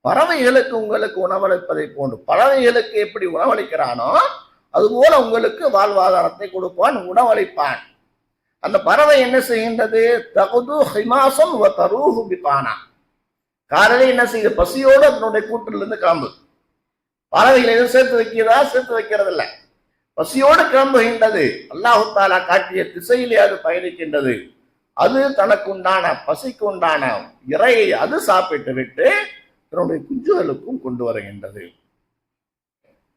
பறவைகளுக்கு உங்களுக்கு உணவளிப்பதை போன்று, பறவைகளுக்கு எப்படி உணவளிக்கிறானோ அதுபோல உங்களுக்கு வாழ்வாதாரத்தை கொடுப்பான், உணவளிப்பான். அந்த பறவை என்ன செய்கின்றது? தகுது ஹிமாசம் வ தரூஹு பிதானா, காலையில் என்ன செய்யுது? பசியோடு அதனுடைய கூட்டிலிருந்து கிளம்புது. பறவைகள் எதுவும் சேர்த்து வைக்கிறதா? சேர்த்து வைக்கிறது இல்லை, பசியோடு கிளம்புகின்றது. அல்லாஹ் தஆலா காட்டிய திசையிலே அது பயணிக்கின்றது. அது தனக்கு உண்டான பசிக்கு உண்டான இறையை அது சாப்பிட்டு விட்டு தன்னுடைய குஞ்சுகளுக்கும் கொண்டு வருகின்றது.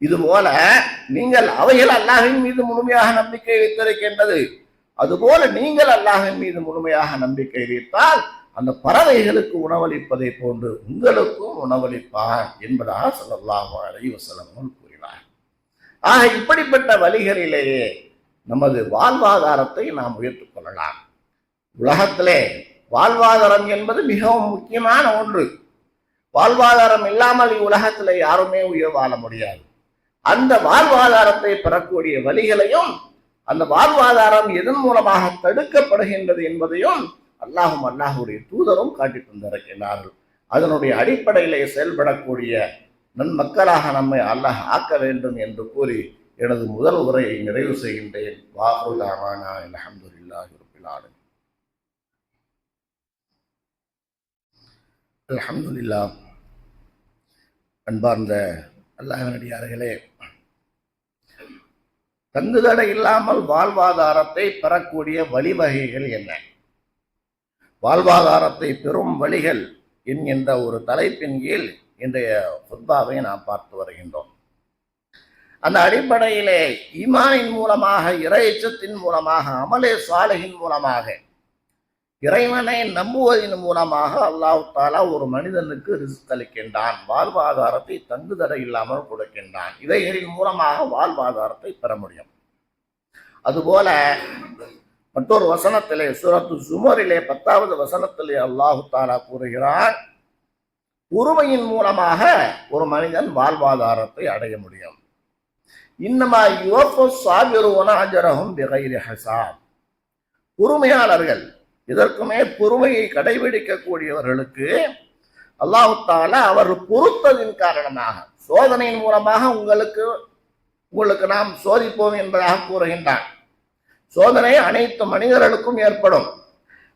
இதுபோல நீங்கள் அவைகள் அல்லாஹ்வின் மீது முழுமையாக நம்பிக்கை வைத்திருக்கின்றது. அதுபோல நீங்கள் அல்லாஹ்வின் மீது முழுமையாக நம்பிக்கை வைத்தால் அந்த பறவைகளுக்கு உணவளிப்பதை போன்று உங்களுக்கும் உணவளிப்பார் என்பதாக ஸல்லல்லாஹு அலைஹி வஸல்லம் கூறினார். ஆக இப்படிப்பட்ட வழிகளிலேயே நமது வாழ்வாதாரத்தை நாம் உயர்த்திக் கொள்ளலாம். உலகத்திலே வாழ்வாதாரம் என்பது மிகவும் முக்கியமான ஒன்று. வாழ்வாதாரம் இல்லாமல் உலகத்திலே யாருமே உயிர் வாழ முடியாது. அந்த வாழ்வாதாரத்தை பெறக்கூடிய வழிகளையும், அந்த வாழ்வாதாரம் எதன் மூலமாக தடுக்கப்படுகின்றது என்பதையும் அல்லாஹுடைய தூதரும் காட்டி தந்திருக்கிறார்கள். அதனுடைய அடிப்படையிலே செயல்படக்கூடிய நன்மக்களாக நம்மை அல்லாஹ் ஆக்க வேண்டும் என்று கூறி எனது முதல் உரையை நிறைவு செய்கின்றேன். வாஹு தஅவானா அல்ஹம்துலில்லாஹி ரப்பில் ஆலமீன். அல்ஹம்துலில்லாஹ். அன்பார்ந்த அல்லாஹ்வின் அடியார்களே, தங்குதடை இல்லாமல் வாழ்வாதாரத்தை பெறக்கூடிய வழிவகைகள் என்ன, வாழ்வாதாரத்தை பெறும் வழிகள் என்கின்ற ஒரு தலைப்பின் கீழ் இன்றைய குத்பாவை நாம் பார்த்து வருகின்றோம். அந்த அடிப்படையிலே ஈமானின் மூலமாக, இறைச்சத்தின் மூலமாக, அமலே சாலிஹின் மூலமாக, இறைவனை நம்புவதன் மூலமாக அல்லாஹ் தஆலா ஒரு மனிதனுக்கு ரிஸ்க் அளிக்கின்றான், வாழ்வாதாரத்தை தங்குதடை இல்லாமல் கொடுக்கின்றான். இவைகளின் மூலமாக வாழ்வாதாரத்தை பெற முடியும். அதுபோல மற்றொரு வசனத்திலே சூரத்து ஸுமரிலே 10வது வசனத்திலே அல்லாஹ் தஆலா கூறுகிறான், பொறுமையின் மூலமாக ஒரு மனிதன் வாழ்வாதாரத்தை அடைய முடியும். இன்னமா யுவஃபஸ் ஸாபிரூன அஜ்ரஹும் பிகைரி ஹிசாப், பொறுமையாளர்கள், இதற்குமே பொறுமையை கடைபிடிக்கக்கூடியவர்களுக்கு அல்லாஹ் தஆலா அவர் பொறுத்ததின் காரணமாக, சோதனையின் மூலமாக உங்களுக்கு நாம் சோதிப்போம் என்பதாக கூறுகின்றான். சோதனை அனைத்து மனிதர்களுக்கும் ஏற்படும்.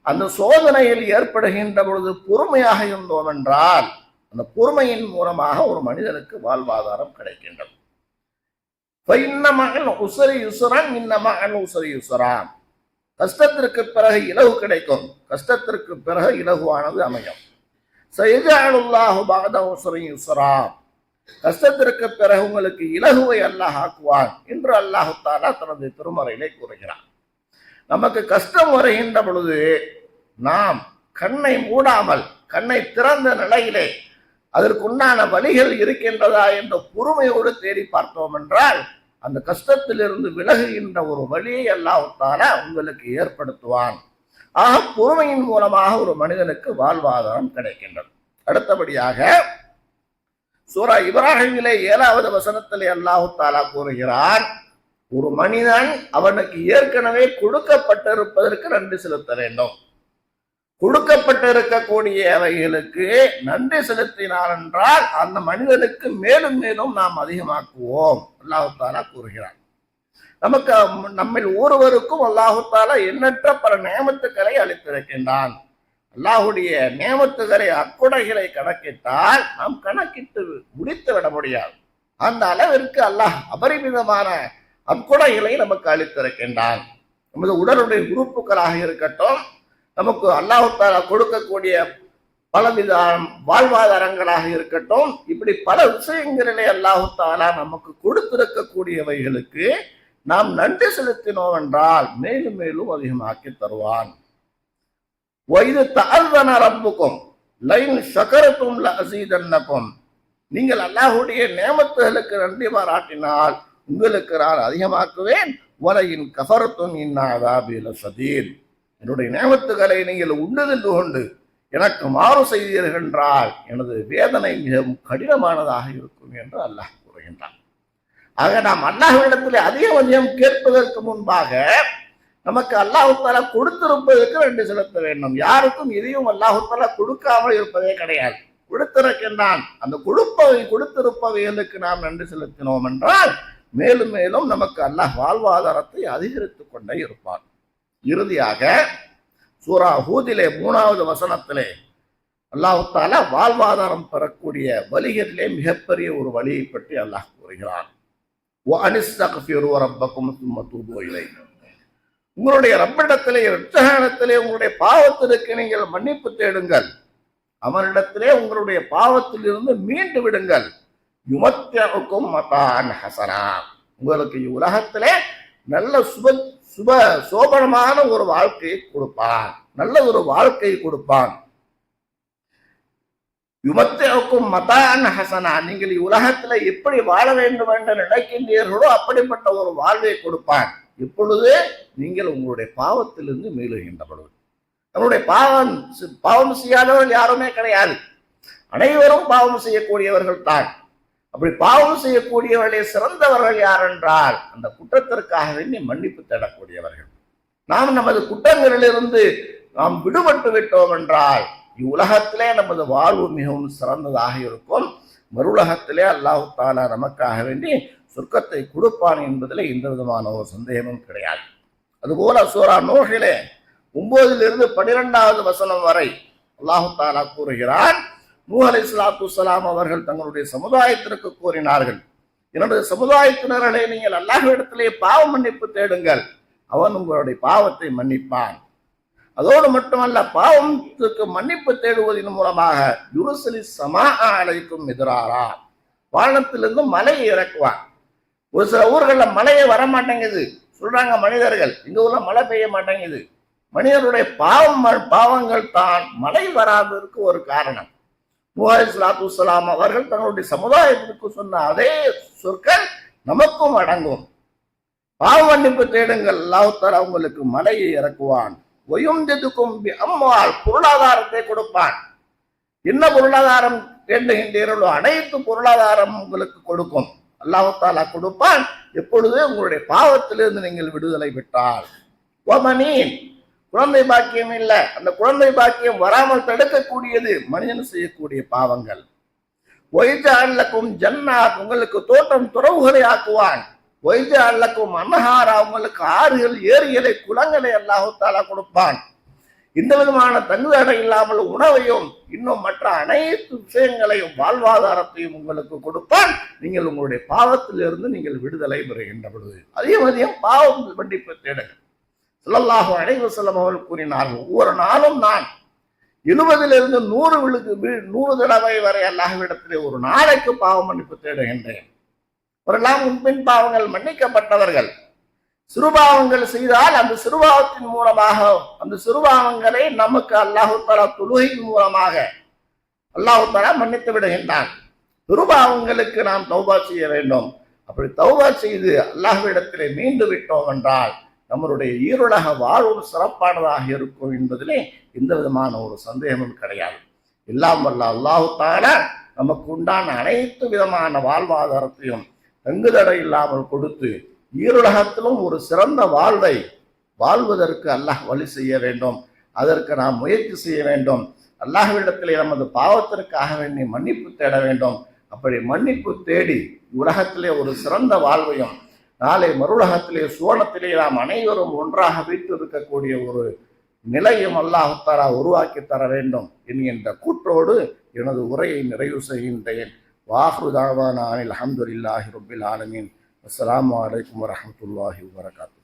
அந்த சோதனையில் ஏற்படுகின்ற பொழுது பொறுமையாக இருந்தோம் என்றால் அந்த பொறுமையின் மூலமாக ஒரு மனிதனுக்கு வாழ்வாதாரம் கிடைக்கின்றது. கஷ்டத்திற்கு பிறகு இலகு கிடைக்கும், கஷ்டத்திற்கு பிறகு இலகுவானது அமையும். சயஜஅலுல்லாஹு பஅத உஸ்ரின் யுஸ்ரா, கஷ்டத்திற்கு பிறகு உங்களுக்கு இலகுவை அல்லாஹ் ஆக்குவான் என்று அல்லாஹு தஆலா தனது திருமறையிலே கூறுகிறான். நமக்கு கஷ்டம் வருகின்ற பொழுது நாம் கண்ணை மூடாமல் கண்ணை திறந்த நிலையிலே அதற்குண்டான வழிகள் இருக்கின்றதா என்ற பொறுமையோடு தேடி பார்த்தோம் என்றால் அந்த கஷ்டத்திலிருந்து விலகுகின்ற ஒரு வழியை அல்லாஹ் தஆலா உங்களுக்கு ஏற்படுத்துவான். ஆக பொறுமையின் மூலமாக ஒரு மனிதனுக்கு வாழ்வாதாரம் கிடைக்கின்றது. அடுத்தபடியாக சூரா இப்ராஹிமிலே 7வது வசனத்திலே அல்லாஹ் தஆலா கூறுகிறான், ஒரு மனிதன் அவனுக்கு ஏற்கனவே கொடுக்கப்பட்டிருப்பதற்கு நன்றி செலுத்த வேண்டும். கொடுக்கப்பட்டிருக்கக்கூடியவைகளுக்கு நன்றி செலுத்தினார் என்றால் அந்த மனிதனுக்கு மேலும் மேலும் நாம் அதிகமாக்குவோம் அல்லாஹ் தஆலா கூறுகிறார். நமக்கு நம்மில் ஒருவருக்கும் அல்லாஹ் தஆலா எண்ணற்ற பல நேமத்துக்களை அளித்திருக்கின்றான். அல்லாஹுடைய நேமத்துகளை அக்குடைகளை கணக்கிட்டால் நாம் கணக்கிட்டு முடித்து விட முடியாது. அந்த அளவிற்கு அல்லாஹ் அபரிமிதமான அக்குடைகளை நமக்கு அளித்திருக்கின்றான். நமது உடலுடைய உறுப்புகளாக இருக்கட்டும், நமக்கு அல்லாஹ் தஆலா கொடுக்கக்கூடிய பலவித வாழ்வாதாரங்களாக இருக்கட்டும், இப்படி பல விஷயங்களிலே அல்லாஹ் தஆலா நமக்கு கொடுத்திருக்கக்கூடியவைகளுக்கு நாம் நன்றி செலுத்தினோம் என்றால் மேலும் மேலும் அதிகமாக்கி தருவான். வைது தஅzzன ரப்புக்கும் லைன் ஷகரத்தும் லஅஸீதன்னக்கும், நீங்கள் அல்லாஹ்வுடைய நேமத்துகளுக்கு நன்றி பாராட்டினால் உங்களுக்கு நான் அதிகமாக்குவேன். வலையின் கஃபரத்தும் இன் அஸாபி லஷதீத், என்னுடைய நேமத்துகளை நீங்கள் உண்டுதில் கொண்டு எனக்கு மாறு செய்தீர்கள் என்றால் எனது வேதனை மிகவும் கடினமானதாக இருக்கும் என்று அல்லாஹ் கூறுகின்றான். ஆக நாம் அல்லாஹ்விடத்திலே அதிகம் கேட்பதற்கு முன்பாக நமக்கு அல்லாஹ் தஆலா கொடுத்திருப்பதற்கு நன்றி செலுத்த வேண்டும். யாருக்கும் எதையும் அல்லாஹ் தஆலா கொடுக்காமல் இருப்பதே கிடையாது, கொடுத்திருக்கின்றான். அந்த கொடுத்திருப்பவைகளுக்கு நாம் நன்றி செலுத்தினோம் என்றால் மேலும் மேலும் நமக்கு அல்லாஹ் வாழ்வாதாரத்தை அதிகரித்துக் கொண்டே இருப்பான். இறுதியாக சூரா ஹூதிலே 3வது வசனத்திலே அல்லாஹ் தஆலா வாழ்வாதாரம் பெறக்கூடிய வழிகளிலே மிகப்பெரிய ஒரு வழியை பற்றி அல்லாஹ் கூறுகிறான். வஅனிஸ்தக்ஃபிரு ரப்பக்கும் சும்ம தூபு இலைஹி, உங்களுடைய ரப்பிடத்திலே இரட்சகனிடத்திலே உங்களுடைய பாவத்திற்கு நீங்கள் மன்னிப்பு தேடுங்கள், அவனிடத்திலே உங்களுடைய பாவத்திலிருந்து மீண்டு விடுங்கள். யுமத்தியுக்கும் மதான் ஹசனா, உங்களுக்கு உலகத்திலே நல்ல சோபனமான ஒரு வாழ்க்கையை கொடுப்பான், நல்ல ஒரு வாழ்க்கையை கொடுப்பான். யுமத்தியுக்கும் மதான் ஹசனா, நீங்கள் உலகத்திலே எப்படி வாழ வேண்டும் என்று நினைக்கின்றீர்களோ அப்படிப்பட்ட ஒரு வாழ்வை கொடுப்பான். இப்பொழுது நீங்கள் உங்களுடைய பாவத்திலிருந்து மீளுகின்ற பொழுது, நம்முடைய பாவம் செய்யாதவர்கள் யாருமே கிடையாது, அனைவரும் பாவம் செய்யக்கூடியவர்கள் தான். அப்படி பாவம் செய்யக்கூடியவர்களே சிறந்தவர்கள் யார் என்றால் அந்த குற்றத்திற்காக வேண்டி மன்னிப்பு தேடக்கூடியவர்கள். நாம் நமது குற்றங்களிலிருந்து நாம் விடுபட்டு விட்டோம் என்றால் இவ்வுலகத்திலே நமது வாழ்வு மிகவும் சிறந்ததாக இருக்கும். மறுவுலகத்திலே அல்லாஹ் தஆலா நமக்காக வேண்டி சொர்க்கத்தை கொடுப்பான் என்பதில் எந்த விதமான ஒரு சந்தேகமும் கிடையாது. அதுபோல சூரா நூஹிலே 9லிருந்து 12வது வசனம் வரை அல்லாஹ் தஆலா கூறுகிறான், நூஹ் அலைஹிஸ்ஸலாத்து வஸ்ஸலாம் அவர்கள் தங்களுடைய சமுதாயத்திற்கு கூறினார்கள், என்னுடைய சமுதாயத்தினர்களே, நீங்கள் அல்லாஹ்விடத்திலே பாவ மன்னிப்பு தேடுங்கள், அவன் உங்களுடைய பாவத்தை மன்னிப்பான். அதோடு மட்டுமல்ல, பாவத்துக்கு மன்னிப்பு தேடுவதன் மூலமாக யுர்சிலி ஸமாஅ அலைக்கும் மித்ராரா, வானத்திலிருந்து மலையை இறக்குவான். ஒரு சில ஊர்களில் மழையே வரமாட்டேங்குது சொல்றாங்க மனிதர்கள், எங்க ஊர்ல மழை பெய்ய மாட்டேங்குது. மனிதனுடைய பாவங்கள் தான் மழை வராததற்கு ஒரு காரணம். நூஹ் அலைஹிஸ்ஸலாத்து வஸ்ஸலாம் அவர்கள் தங்களுடைய சமுதாயத்திற்கு சொன்ன அதே சொற்கள் நமக்கும் அடங்கும். பாவ மன்னிப்பு தேடுங்கள், அல்லாஹ் தஆலா உங்களுக்கு மலையை இறக்குவான். வயும்திதுக்கும் பிஅம்வால், பொருளாதாரத்தை கொடுப்பான். என்ன பொருளாதாரம் வேண்டுகின்றீர்களோ அனைத்து பொருளாதாரம் உங்களுக்கு கொடுக்கும், அல்லாஹ் தஆலா கொடுப்பான். எப்பொழுது உங்களுடைய பாவத்திலிருந்து நீங்கள் விடுதலை பெற்றால். வமனீன், குழந்தை பாக்கியம் இல்லை, அந்த குழந்தை பாக்கியம் வராமல் தடுக்கக்கூடியது மனிதன் செய்யக்கூடிய பாவங்கள். ஒய்ஜஅல்லக்கும் ஜன்னாத், உங்களுக்கு தோட்டம் துறவுகளை ஆக்குவான். ஒய்ஜஅல்லக்கும் அன்ஹாரா, உங்களுக்கு ஆறுகள் ஏரிகளை குளங்களை அல்லாஹ் தஆலா கொடுப்பான். இந்த விதமான தங்குதடை இல்லாமல் உணவையும் இன்னும் மற்ற அனைத்து விஷயங்களையும் வாழ்வாதாரத்தையும் உங்களுக்கு கொடுப்பான். நீங்கள் உங்களுடைய பாவத்திலிருந்து நீங்கள் விடுதலை பெறுகின்ற பொழுது அதிகம் பாவம் மன்னிப்பு தேடுங்கள். ஸல்லல்லாஹு அலைஹி வஸல்லம் அவர்கள் கூறினார்கள், ஒவ்வொரு நாளும் நான் 70 100 தடவை வரை அல்லாஹ்விடத்திலே ஒரு நாளைக்கு பாவ மன்னிப்பு தேடுகின்றேன். அவரெல்லாம் முன்பின் பாவங்கள் மன்னிக்கப்பட்டவர்கள். சிறுபாவங்கள் செய்தால் அந்த சிறுபாவத்தின் மூலமாக அந்த சிறுபாவங்களை நமக்கு அல்லாஹு தஆலா தொழுகையின் மூலமாக அல்லாஹு தஆலா மன்னித்து விடுகின்றான். பெருபாவங்களுக்கு நாம் தௌபா செய்ய வேண்டும். அப்படி தௌபா செய்து அல்லாஹ்விடத்திலே மீண்டு விட்டோம் என்றால் நம்மளுடைய ஈருலக வாழ்வு சிறப்பானதாக இருக்கும் என்பதிலே எந்த விதமான ஒரு சந்தேகமும் கிடையாது. எல்லாம் வல்ல அல்லாஹு தஆலா நமக்கு உண்டான அனைத்து விதமான வாழ்வாதாரத்தையும் தங்குதடை இல்லாமல் கொடுத்து ஈருலகத்திலும் ஒரு சிறந்த வாழ்வை வாழ்வதற்கு அல்லாஹ் வழி செய்ய வேண்டும். அதற்கு நாம் முயற்சி செய்ய வேண்டும். அல்லாஹ்விடத்திலே நமது பாவத்திற்காக வேண்டி மன்னிப்பு தேட வேண்டும். அப்படி மன்னிப்பு தேடி உலகத்திலே ஒரு சிறந்த வாழ்வையும் நாளை மறுலகத்திலே சுவனத்திலே நாம் அனைவரும் ஒன்றாக வீட்டு இருக்கக்கூடிய ஒரு நிலையும் அல்லாஹ் தஆலா உருவாக்கி தர வேண்டும் என்கின்ற கூற்றோடு எனது உரையை நிறைவு செய்கின்றேன். வாஹ்ரு தாவானா அல்ஹம்துலில்லாஹி ரப்பில் ஆலமீன். அஸ்ஸலாமு அலைக்கும் வரஹ்மத்துல்லாஹி வபரகாத்துஹு.